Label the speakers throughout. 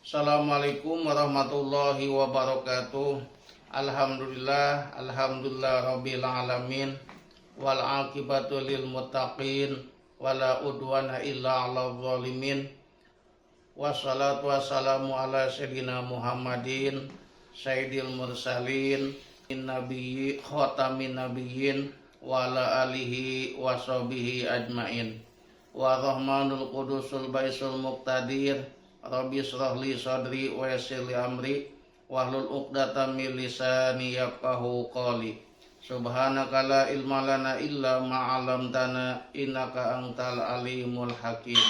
Speaker 1: Assalamualaikum warahmatullahi wabarakatuh. Alhamdulillah rabbil alamin. Wal aqibatu lil muttaqin wala udwana illa 'alal zalimin. Wassalatu wassalamu ala sayyidina Muhammadin sayyidil mursalin nabiyyi khatamin nabiyyin wa ala alihi wa sahbihi ajmain. Wa rahmanul qudusul baisul muqtadir Rabbi shrah li sadri wa yassir li amri wahlul 'uqdatam min lisani yafqahu qawli. Subhanaka la ilma lana illa ma 'allamtana innaka antal alimul hakim.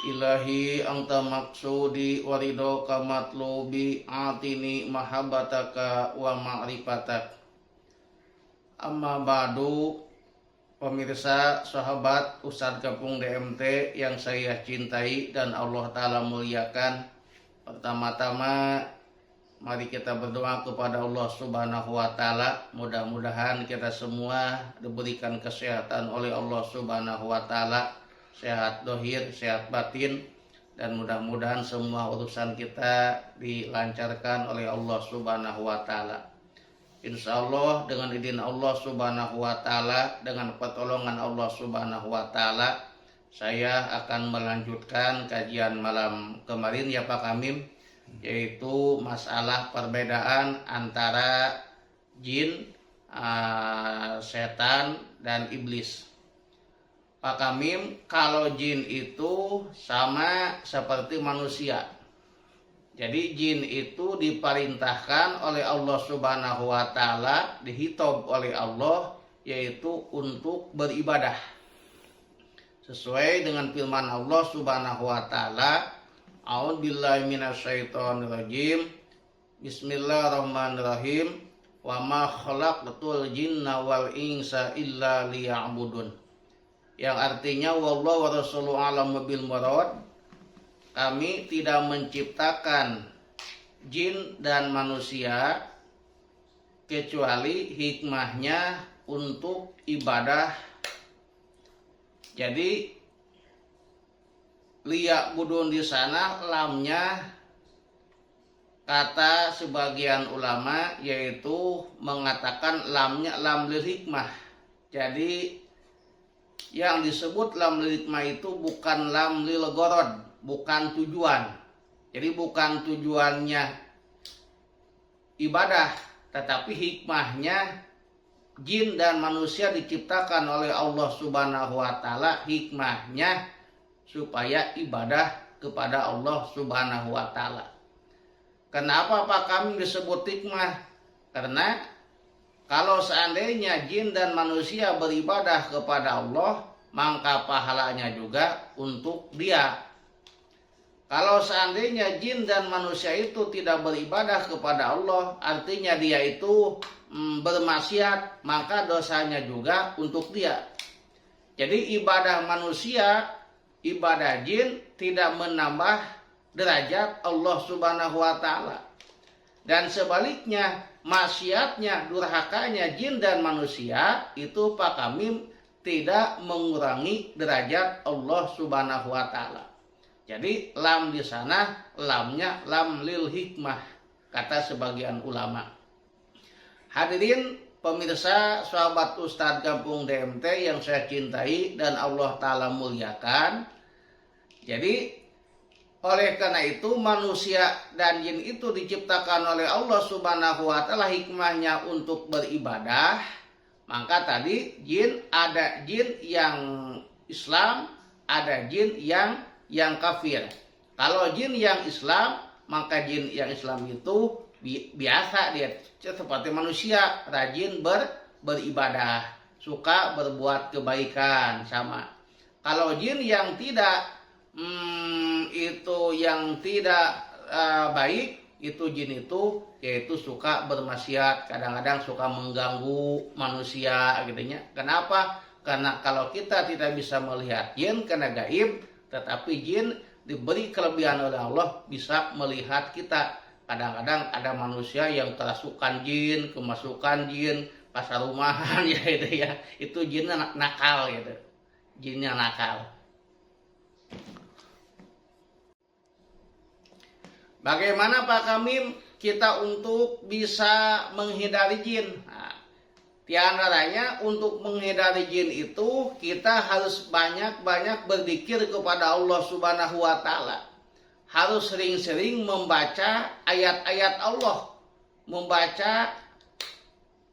Speaker 1: Ilahi anta maksudi wa ridhoka matlubi atini mahabbataka wa ma'rifatak. Amma ba'du. Pemirsa, sahabat Ustadz Gapung DMT yang saya cintai dan Allah Ta'ala muliakan. Pertama-tama mari kita berdoa kepada Allah Subhanahu wa Ta'ala. Mudah-mudahan kita semua diberikan kesehatan oleh Allah Subhanahu wa Ta'ala, sehat dohir, sehat batin, dan mudah-mudahan semua urusan kita dilancarkan oleh Allah Subhanahu wa Ta'ala. Insya Allah dengan izin Allah Subhanahu wa Ta'ala, dengan pertolongan Allah Subhanahu wa Ta'ala, saya akan melanjutkan kajian malam kemarin ya Pak Kamim, yaitu masalah perbedaan antara jin, setan, dan iblis. Pak Kamim, kalau jin itu sama seperti manusia. Jadi jin itu diperintahkan oleh Allah Subhanahu wa Ta'ala, dihitob oleh Allah, yaitu untuk beribadah. Sesuai dengan firman Allah Subhanahu wa Ta'ala, A'udzubillahi minasyaitonirrajim. Bismillahirrahmanirrahim. Wa ma khalaqtul jinna wal insa illa liya'budun. Yang artinya wallahu wa rasuluhu a'lamu bil murad. Kami tidak menciptakan jin dan manusia kecuali hikmahnya untuk ibadah. Jadi liya'budun di sana lamnya kata sebagian ulama yaitu mengatakan lamnya lam lil hikmah. Jadi yang disebut lam lil hikmah itu bukan lam lil gharad, bukan tujuan. Jadi bukan tujuannya ibadah, tetapi hikmahnya jin dan manusia diciptakan oleh Allah Subhanahu wa Ta'ala, hikmahnya supaya ibadah kepada Allah Subhanahu wa Ta'ala. Kenapa Pak kami disebut hikmah? Karena kalau seandainya jin dan manusia beribadah kepada Allah, maka pahalanya juga untuk dia. Kalau seandainya jin dan manusia itu tidak beribadah kepada Allah, artinya dia itu bermaksiat, maka dosanya juga untuk dia. Jadi ibadah manusia, ibadah jin tidak menambah derajat Allah Subhanahu wa Ta'ala. Dan sebaliknya, maksiatnya, durhakanya jin dan manusia itu Pak Kamim tidak mengurangi derajat Allah Subhanahu wa Ta'ala. Jadi lam di sana lamnya lam lil hikmah, kata sebagian ulama. Hadirin pemirsa, sahabat Ustadz Gapung DMT yang saya cintai dan Allah Ta'ala muliakan. Jadi oleh karena itu manusia dan jin itu diciptakan oleh Allah Subhanahu wa Ta'ala, hikmahnya untuk beribadah. Maka tadi ada jin yang Islam, ada jin yang kafir. Kalau jin yang Islam, maka jin yang Islam itu biasa dia seperti manusia, rajin beribadah, suka berbuat kebaikan sama. Kalau jin yang tidak itu yang tidak baik, itu jin itu yaitu suka bermaksiat, kadang-kadang suka mengganggu manusia gitu ya. Kenapa? Karena kalau kita tidak bisa melihat jin karena gaib, tetapi jin diberi kelebihan oleh Allah bisa melihat kita. Kadang-kadang ada manusia yang kerasukan jin, kemasukan jin, pasar rumahan ya itu ya. Itu jinnya nakal gitu. Jinnya nakal. Bagaimana Pak Kamim kita untuk bisa menghindari jin? Nah, di antaranya untuk menghindari jin itu kita harus banyak-banyak berzikir kepada Allah Subhanahu wa taala. Harus sering-sering membaca ayat-ayat Allah, membaca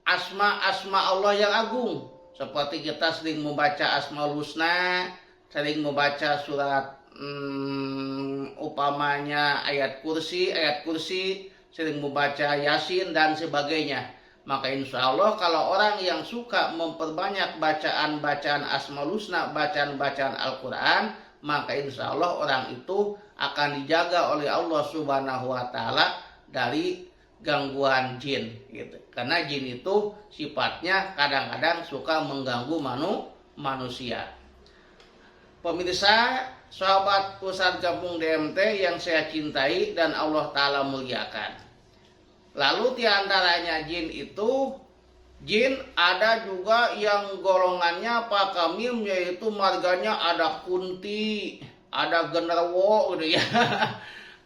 Speaker 1: asma-asma Allah yang agung. Seperti kita sering membaca Asmaul Husna, sering membaca surat upamanya ayat kursi, sering membaca Yasin dan sebagainya. Maka insya Allah kalau orang yang suka memperbanyak bacaan-bacaan Asmaul Husna, bacaan-bacaan Al-Quran, maka insya Allah orang itu akan dijaga oleh Allah Subhanahu wa taala dari gangguan jin gitu. Karena jin itu sifatnya kadang-kadang suka mengganggu manusia. Pemirsa, sahabat Ustadz Kampung DMT yang saya cintai dan Allah taala muliakan. Lalu di antaranya jin itu, jin ada juga yang golongannya Pak Kamim, yaitu marganya ada kunti, ada genderuwo gitu ya.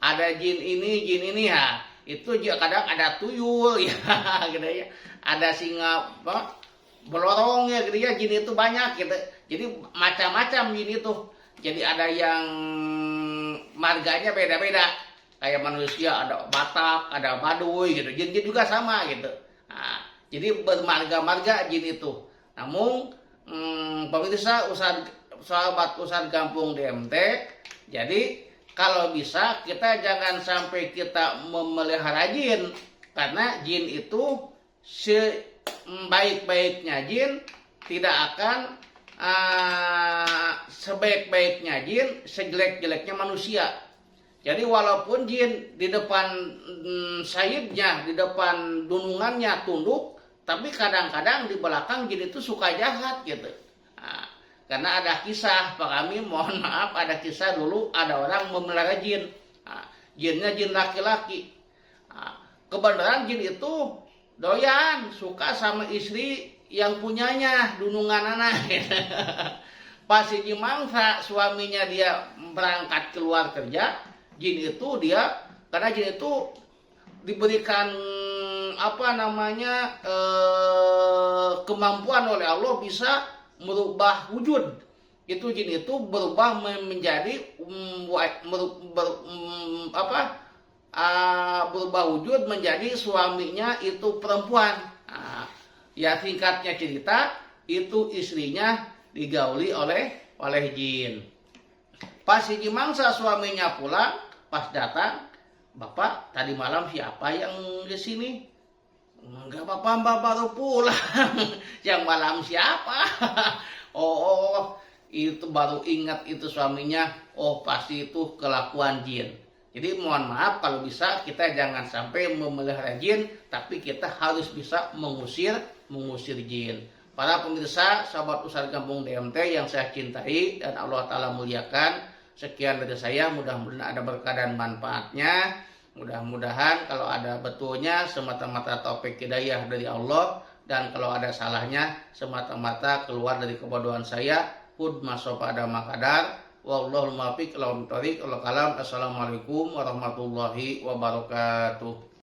Speaker 1: Ada jin ini ya. Itu juga kadang ada tuyul ya gitu ya. Ada singa belorong ya gitu ya, jin itu banyak gitu. Jadi macam-macam jin itu. Jadi ada yang marganya beda-beda. Kayak manusia ada Batak, ada Baduy gitu. Jin-jin juga sama gitu. Nah, jadi bermarga-marga jin itu. Namun pemirsa sahabat Ustadz Kampung DMT, jadi kalau bisa kita jangan sampai kita memelihara jin. Karena jin itu sebaik-baiknya jin tidak akan sebaik-baiknya jin sejelek-jeleknya manusia. Jadi walaupun jin di depan sayidnya, di depan dunungannya tunduk, tapi kadang-kadang di belakang jin itu suka jahat gitu. Nah, karena ada kisah, Pak Kamim mohon maaf, ada kisah dulu ada orang memelihara jin. Nah, jinnya jin laki-laki. Nah, kebenaran jin itu doyan, suka sama istri yang punyanya, dunungan anak. Pas si mangsa suaminya dia berangkat keluar kerja, jin itu dia, karena jin itu diberikan kemampuan oleh Allah bisa merubah wujud. Itu jin itu berubah menjadi berubah wujud menjadi suaminya itu perempuan. Nah, ya singkatnya cerita, itu istrinya digauli oleh jin. Pas si mangsa suaminya pulang, pas datang, Bapak tadi malam siapa yang di sini? Enggak, Bapak, Mbak baru pulang. Yang malam siapa? Oh, itu baru ingat itu suaminya. Oh, pasti itu kelakuan jin. Jadi mohon maaf kalau bisa kita jangan sampai memelihara jin, tapi kita harus bisa mengusir jin. Para pemirsa, sahabat Ustadz Kampung DMT yang saya cintai dan Allah taala muliakan, sekian dari saya, mudah-mudahan ada berkah dan manfaatnya. Mudah-mudahan kalau ada betulnya semata-mata taufik hidayah dari Allah, dan kalau ada salahnya semata-mata keluar dari kebodohan saya. Hud masofa ada makadar. Wallahul muwaffiq ila aqwamit thoriq. Assalamualaikum warahmatullahi wabarakatuh.